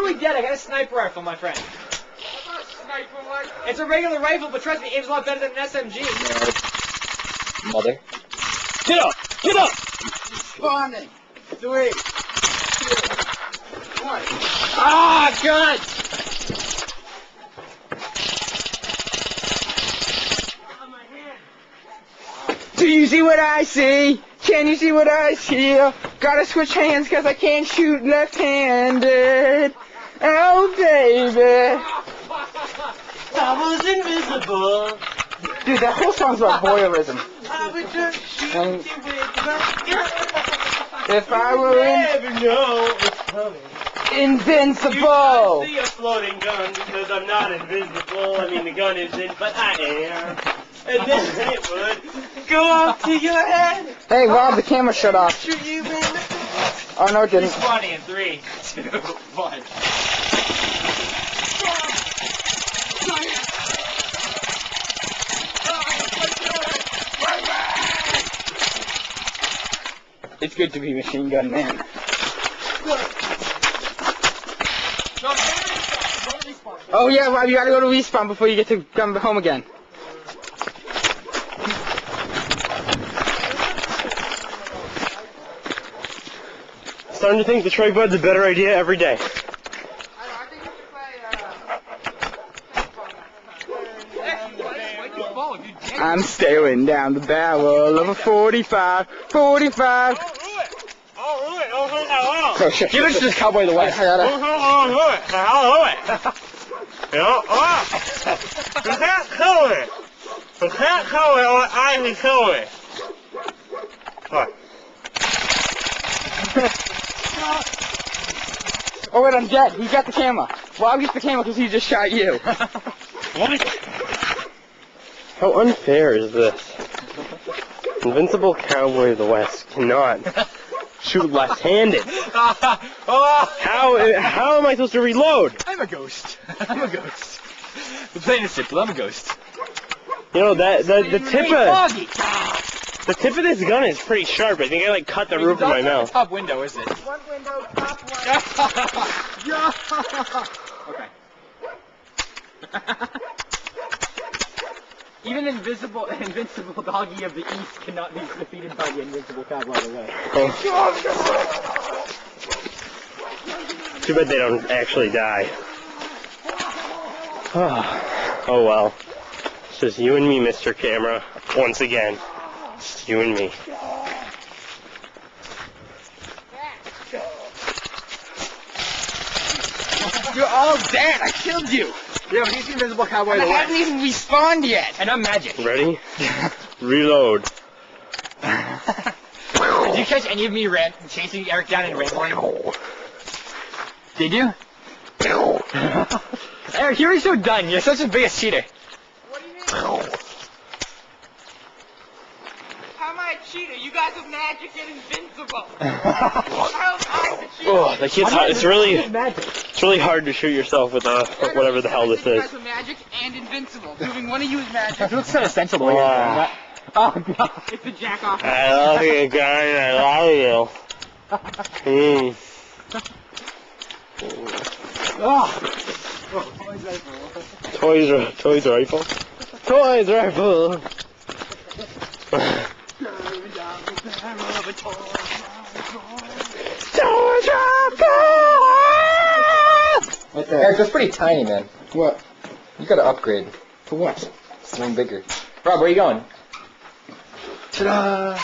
totally dead. I got a sniper rifle, my friend. It's a regular rifle, but trust me, it aims a lot better than an SMG. Mother. Get up! Get up! Spawning. 3, 2, 1. Ah, God! Do you see what I see? Can you see what I see? Gotta switch hands cause I can't shoot left-handed. Oh, baby. I was invisible. Dude, that whole song's about voyeurism. I would just shoot you with my gun. If I were Never know it's coming. invincible. You can't see a floating gun because I'm not invisible. I mean, the gun isn't, but I am. And then it would go off to your head. Hey, Rob, the camera shut off. Shoot you in the Oh, no, it didn't. Spawning in 3, 2, 1. It's good to be Machine Gun Man. Oh, yeah, Rob, you gotta go to respawn before you get to come home again. Starting to think the Troy Bud's a better idea every day. I'm staring down the barrel of a 45, 45. Oh, shit. Give it to this cowboy of the West. I gotta... You can't kill it. You can't kill it or I can kill it. What? Oh, wait, I'm dead. He got the camera. Rob gets the camera because he just shot you. What? How unfair is this? Invincible cowboy of the West cannot shoot left-handed. How am I supposed to reload? I'm a ghost. I'm a ghost. The plain and simple, I'm a ghost. You know that the tip of this gun is pretty sharp. I think I like cut the roof of my mouth. Top window, is it? One window, top one. Okay. Even invincible doggy of the east cannot be defeated by the invincible cowboy of the west. Too bad they don't actually die. Oh well. It's just you and me, Mr. Camera. Once again. It's you and me. You're all dead. I killed you. Yeah, but he's the invisible cowboy of I the haven't west. even respawned yet. And I'm magic. Ready? Reload. Did you catch any of me chasing Eric down and rambling? Did you? Eric, you're so done. You're such a biggest cheater. What do you mean? How am I a cheater? You guys are magic and invincible. How am I the cheater? Oh, that kid's hot. It's really hard to shoot yourself with whatever the hell this You is. guys are magic and invincible. Proving one of you is magic. It looks so essential the way you're doing that. Oh, God. It's a jack off. I love you, guys. I love you. Oh. Toys rifle. Toys rifle. Toys rifle. What the? Eric, that's pretty tiny, man. What? You gotta upgrade. For what? Something bigger. Rob, where are you going? Ta-da!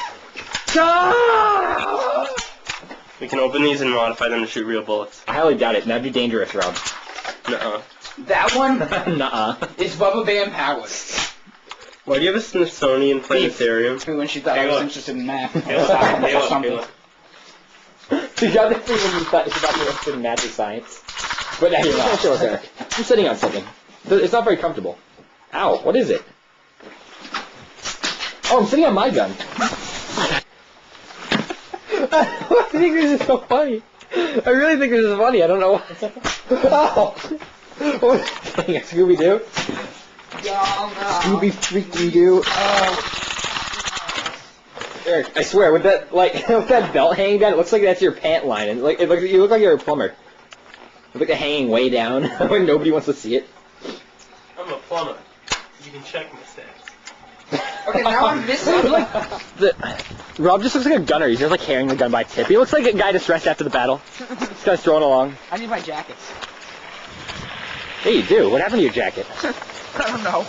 We can open these and modify them to shoot real bullets. I highly doubt it. That'd be dangerous, Rob. Nuh-uh. That one Nuh-uh. is Bubba Bam powered. Why do you have a Smithsonian planetarium? When she thought Hey, I was look. interested in math. Hey, look. Hey, look. Hey, look. You got this thing when you thought you were interested in magic science. But now you're not. Sure, Eric. I'm sitting on something. It's not very comfortable. Ow, what is it? Oh, I'm sitting on my gun. I think this is so funny. I really think this is funny. I don't know why. Oh! What? Dang it, Scooby-Doo? Scooby freaking Doo. Oh. Eric, I swear, with that with that belt hanging down, it looks like that's your pant line, and you look like you're a plumber. Look like hanging way down when nobody wants to see it. I'm a plumber. You can check my stats. Okay, now I'm missing. Rob just looks like a gunner. He's just like carrying the gun by tip. He looks like a guy just rested after the battle. This guy's throwing along. I need my jackets. Hey, you do. What happened to your jacket? I don't know.